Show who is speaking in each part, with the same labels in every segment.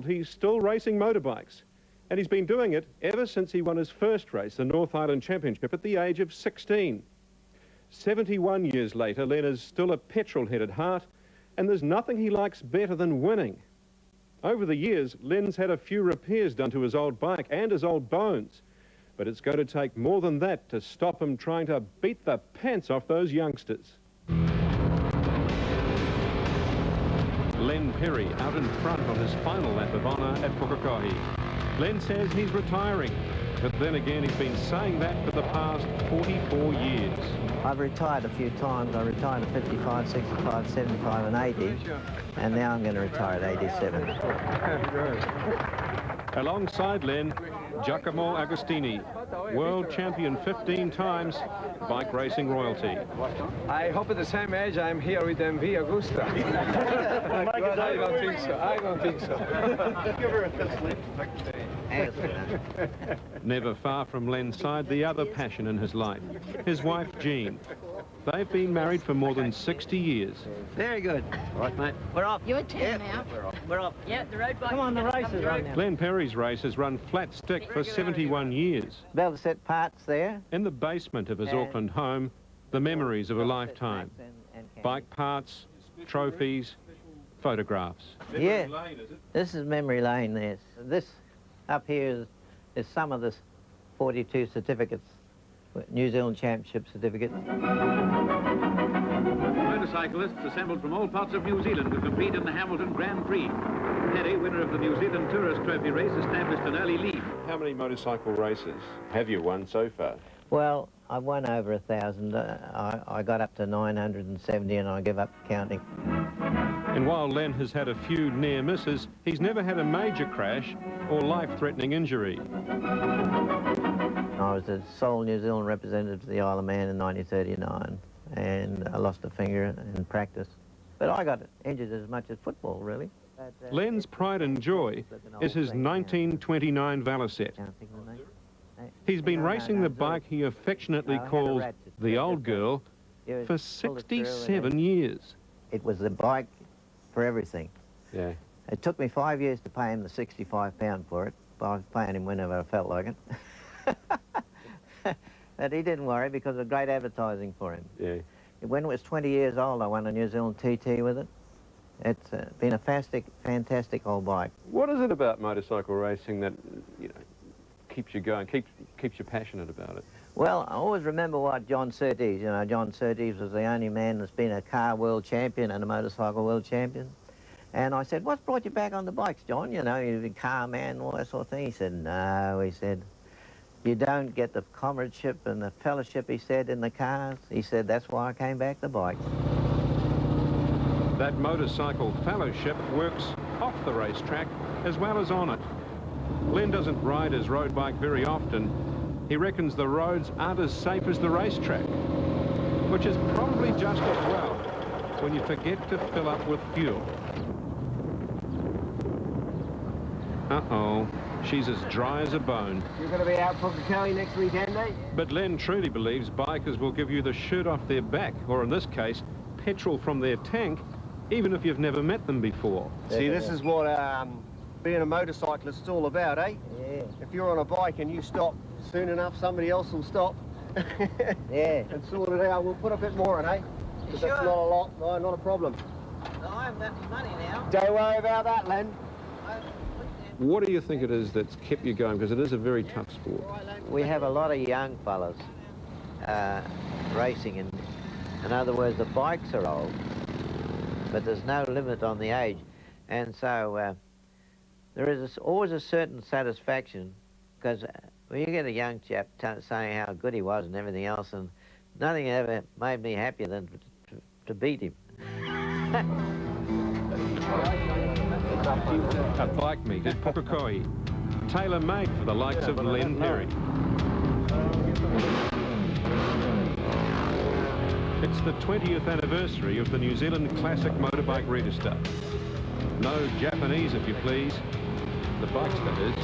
Speaker 1: he's still racing motorbikes. And he's been doing it ever since he won his first race, the North Island Championship, at the age of 16. 71 years later, Len is still a petrol-head at heart, and there's nothing he likes better than winning. Over the years, Len's had a few repairs done to his old bike and his old bones, but it's going to take more than that to stop him trying to beat the pants off those youngsters. Len Perry out in front on his final lap of honour at Pukekohe. Len says he's retiring, but then again he's been saying that for the past 44 years.
Speaker 2: I've retired a few times. I retired at 55, 65, 75 and 80, and now I'm going to retire at 87.
Speaker 1: Alongside Len, Giacomo Agostini, world champion 15 times, bike racing royalty.
Speaker 3: I hope at the same age I'm here with MV Agusta. I don't think so. I don't think so. Give her a fist lift.
Speaker 1: Never far from Len's side, the other passion in his life, his wife Jean. They've been married for more than 60 years.
Speaker 2: Very good. Right, mate. We're off.
Speaker 4: You're 10 now.
Speaker 2: We're off.
Speaker 4: Yeah, the road bike.
Speaker 2: Come on, the races on now.
Speaker 1: Len Perry's race has run flat stick for 71 years.
Speaker 2: Bell set parts there.
Speaker 1: In the basement of his Auckland home, the memories of a lifetime. Bike parts, trophies, photographs.
Speaker 2: Yeah, this is memory lane there. This up here is some of the 42 certificates, New Zealand Championship certificates.
Speaker 5: Motorcyclists assembled from all parts of New Zealand to compete in the Hamilton Grand Prix. Perry, winner of the New Zealand Tourist Trophy race, established an early lead.
Speaker 1: How many motorcycle races have you won so far?
Speaker 2: Well, I've won over 1,000. I got up to 970 and I give up counting.
Speaker 1: And while Len has had a few near misses, he's never had a major crash or life-threatening injury.
Speaker 2: I was the sole New Zealand representative to the Isle of Man in 1939, and I lost a finger in practice. But I got injured as much as football, really.
Speaker 1: Len's pride and joy is his 1929 Valicet. He's been racing the bike he affectionately calls the old girl for 67 years.
Speaker 2: It was the bike for everything.
Speaker 1: Yeah.
Speaker 2: It took me 5 years to pay him the £65 for it, but I was paying him whenever I felt like it. But he didn't worry because of great advertising for him.
Speaker 1: Yeah.
Speaker 2: When it was 20 years old, I won a New Zealand TT with it. It's been a fantastic old bike.
Speaker 1: What is it about motorcycle racing that, you know, keeps you going, keeps you passionate about it?
Speaker 2: Well, I always remember what John Surtees, you know, John Surtees was the only man that's been a car world champion and a motorcycle world champion. And I said, what's brought you back on the bikes, John? You know, you're a car man and all that sort of thing. He said, no, he said, you don't get the comradeship and the fellowship, he said, in the cars. He said, that's why I came back to bikes.
Speaker 1: That motorcycle fellowship works off the racetrack as well as on it. Len doesn't ride his road bike very often. He reckons the roads aren't as safe as the racetrack, which is probably just as well when you forget to fill up with fuel. Uh-oh, she's as dry as a bone.
Speaker 3: You're going to be out Pukekohe next weekend, eh?
Speaker 1: But Len truly believes bikers will give you the shirt off their back, or in this case, petrol from their tank, even if you've never met them before.
Speaker 6: See, this is what being a motorcyclist is all about, eh?
Speaker 2: Yeah.
Speaker 6: If you're on a bike and you stop soon enough, somebody else will stop.
Speaker 2: Yeah.
Speaker 6: And sort it out. We'll put a bit more in, eh? But
Speaker 2: Sure.
Speaker 6: that's not a lot. No, not a problem.
Speaker 2: No, I haven't got any money now.
Speaker 6: Don't worry about that, Len.
Speaker 1: What do you think it is that's kept you going? Because it is a very tough sport.
Speaker 2: We have a lot of young fellas racing. In other words, the bikes are old, but there's no limit on the age. And so there is always a certain satisfaction, because when you get a young chap saying how good he was and everything else, and nothing ever made me happier than to beat him.
Speaker 1: A bike meet at Pukekohe, tailor-made for the likes of Len Perry. It's the 20th anniversary of the New Zealand Classic Motorbike Register. No Japanese, if you please. The bikes, that is.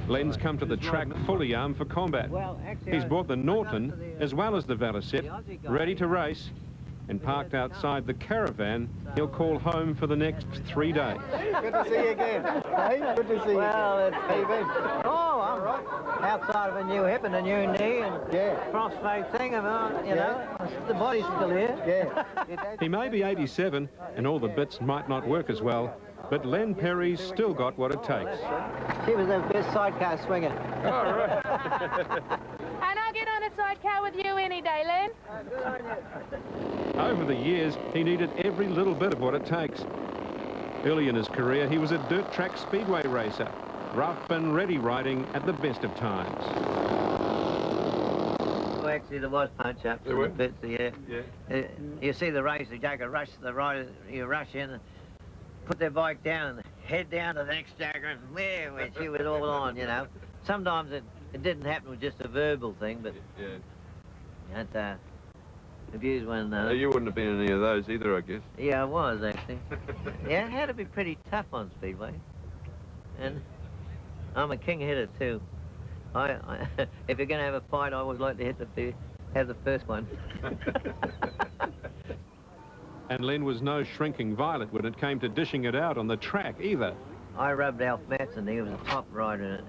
Speaker 1: Len's come to the track fully armed for combat. He's brought the Norton as well as the Valicet, ready to race and parked outside the caravan he'll call home for the next 3 days.
Speaker 6: Good to see you again. Hey, good to see you again.
Speaker 2: How you been? Oh, I'm right. Outside of a new hip and a new knee and crossfade thing, you know, the body's still here.
Speaker 6: Yeah.
Speaker 1: He may be 87 and all the bits might not work as well, but Len Perry's still got what it takes.
Speaker 2: She was the best sidecar swinger.
Speaker 1: All right.
Speaker 4: And I'll get on a sidecar with you any day, Len.
Speaker 1: Over the years, he needed every little bit of what it takes. Early in his career, he was a dirt track speedway racer, rough and ready riding at the best of times.
Speaker 2: Well, actually, there was punch-ups in the pits, yeah. You see the race, you take a rush, the rider, you rush in, and put their bike down and head down to the next jagger, and where she was all on, you know. Sometimes it didn't happen with just a verbal thing, but you had to abuse one another.
Speaker 7: You wouldn't have been in any of those either, I guess.
Speaker 2: Yeah, I was, actually. Yeah, it had to be pretty tough on speedway. And I'm a king hitter, too. If you're going to have a fight, I always like to have the first one.
Speaker 1: And Len was no shrinking violet when it came to dishing it out on the track either.
Speaker 2: I rubbed Alf Matson. He was a top rider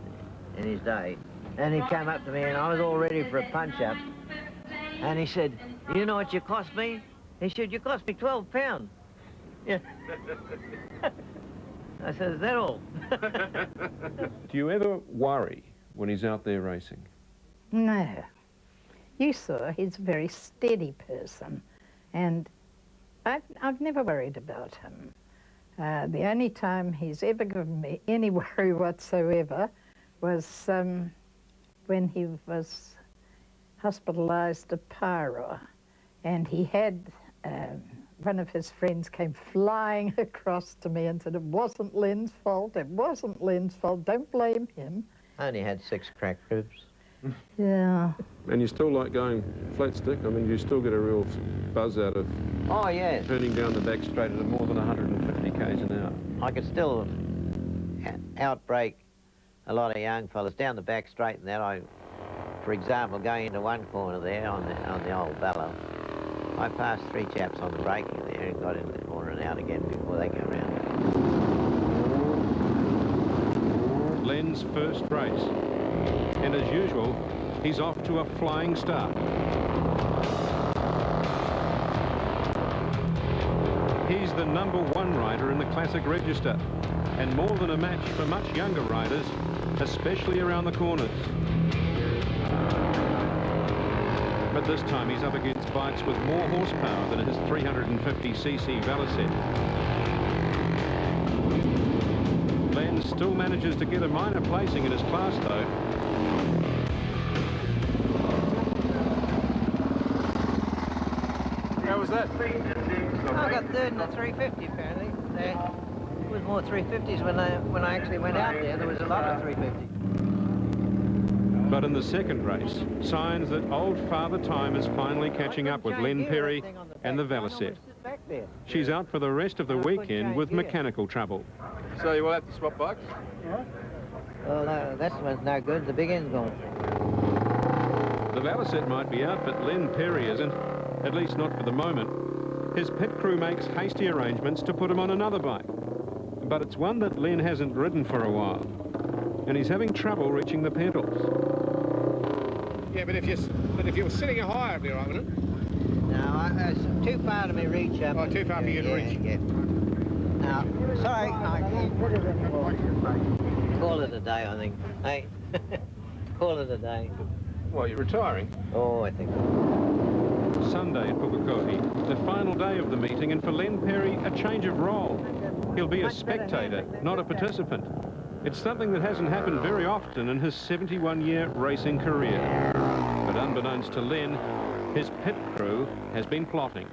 Speaker 2: in his day. And he came up to me, and I was all ready for a punch-up. And he said, "You know what you cost me?" He said, "You cost me £12. Yeah. I said, "Is that all?"
Speaker 1: Do you ever worry when he's out there racing?
Speaker 8: No. You saw he's a very steady person, and I've never worried about him. The only time he's ever given me any worry whatsoever was when he was hospitalised at Pyro, and he had one of his friends came flying across to me and said, "It wasn't Len's fault, it wasn't Len's fault, don't blame him."
Speaker 2: I only had 6 cracked ribs.
Speaker 8: Yeah.
Speaker 1: And you still like going flat stick? I mean, you still get a real buzz out of turning down the back straight at more than 150 k's an hour.
Speaker 2: I could still outbrake a lot of young fellas down the back straight and that. For example, going into one corner there on the old Bellow, I passed 3 chaps on the braking there and got into the corner and out again before they go round.
Speaker 1: Len's first race. And as usual, he's off to a flying start. He's the #1 rider in the classic register, and more than a match for much younger riders, especially around the corners. But this time he's up against bikes with more horsepower than his 350cc Velicet. Len still manages to get a minor placing in his class, though.
Speaker 7: How was that?
Speaker 2: I got third in the 350 apparently. There was more 350s when I actually went out there. There was a lot of 350s.
Speaker 1: But in the second race, signs that old Father Time is finally catching up with Len Perry and the Velicet. She's out for the rest of the weekend with mechanical trouble.
Speaker 7: So you will have to swap bikes?
Speaker 2: Well, no, that one's no good. The big end's gone.
Speaker 1: The Velicet might be out, but Len Perry isn't, at least not for the moment. His pit crew makes hasty arrangements to put him on another bike. But it's one that Len hasn't ridden for a while, and he's having trouble reaching the pedals.
Speaker 3: Yeah, but if you're sitting higher, it'd be all right, wouldn't it?
Speaker 2: No, it's too far to me reach up.
Speaker 3: Oh, too far for you to reach.
Speaker 2: Yeah. Now, sorry, I can't put it anymore. Call it a day, I think. Hey, call it a day.
Speaker 1: Well, you're retiring.
Speaker 2: Oh, I think.
Speaker 1: Sunday at Pukekohe, the final day of the meeting, and for Len Perry, a change of role. He'll be a spectator, not a participant. It's something that hasn't happened very often in his 71-year racing career. But unbeknownst to Len, his pit crew has been plotting.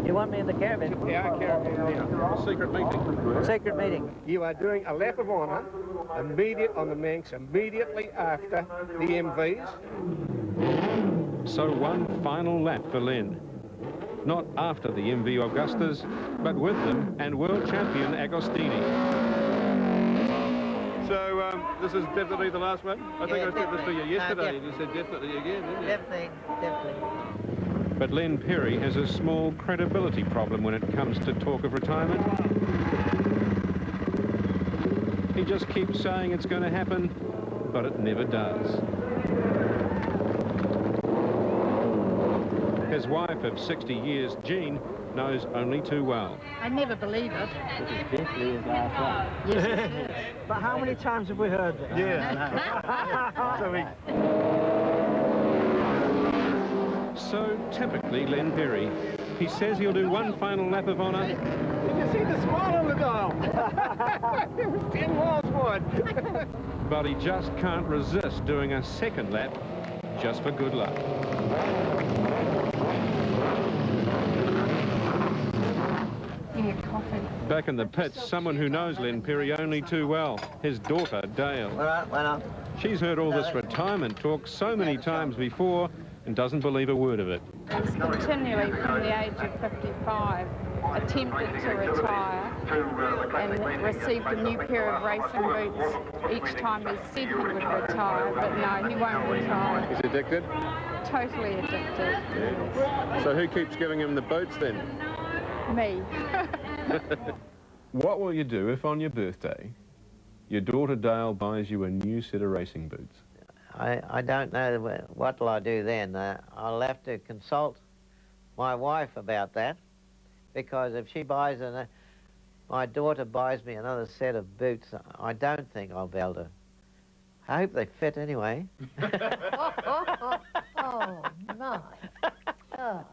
Speaker 2: You want me in the caravan?
Speaker 3: Yeah, caravan.
Speaker 1: A secret meeting.
Speaker 2: Secret meeting.
Speaker 3: You are doing a lap of honour on the Manx immediately after the MVs.
Speaker 1: So one final lap for Len. Not after the MV Augustas, but with them and World Champion Agostini.
Speaker 7: So this is definitely the last one? I think I said this to you yesterday, and you said definitely again, didn't you?
Speaker 2: Definitely.
Speaker 1: But Len Perry has a small credibility problem when it comes to talk of retirement. He just keeps saying it's going to happen, but it never does. His wife of 60 years, Jean, knows only too well.
Speaker 8: I never believe it.
Speaker 9: This is definitely his last one.
Speaker 8: Yes, it is.
Speaker 6: But how many times have we heard that? Yeah.
Speaker 1: So typically Len Perry. He says he'll do one final lap of honour.
Speaker 6: Did you see the smile on the dial? It was 10 miles wide.
Speaker 1: But he just can't resist doing a second lap just for good luck. Back in the pits, someone who knows Len Perry only too well, his daughter, Dale.
Speaker 2: Well,
Speaker 1: She's heard all this retirement talk so many times before and doesn't believe a word of it.
Speaker 4: He's continually, from the age of 55, attempted to retire and received a new pair of racing boots each time he said he would retire, but no, he won't retire.
Speaker 1: He's addicted?
Speaker 4: Totally addicted. Yes.
Speaker 1: So who keeps giving him the boots then?
Speaker 4: Me.
Speaker 1: What will you do if on your birthday your daughter Dale buys you a new set of racing boots?
Speaker 2: I don't know what will I do then. I'll have to consult my wife about that, because if she buys my daughter buys me another set of boots, I don't think I'll be able to. I hope they fit anyway.
Speaker 8: Oh, my. Oh.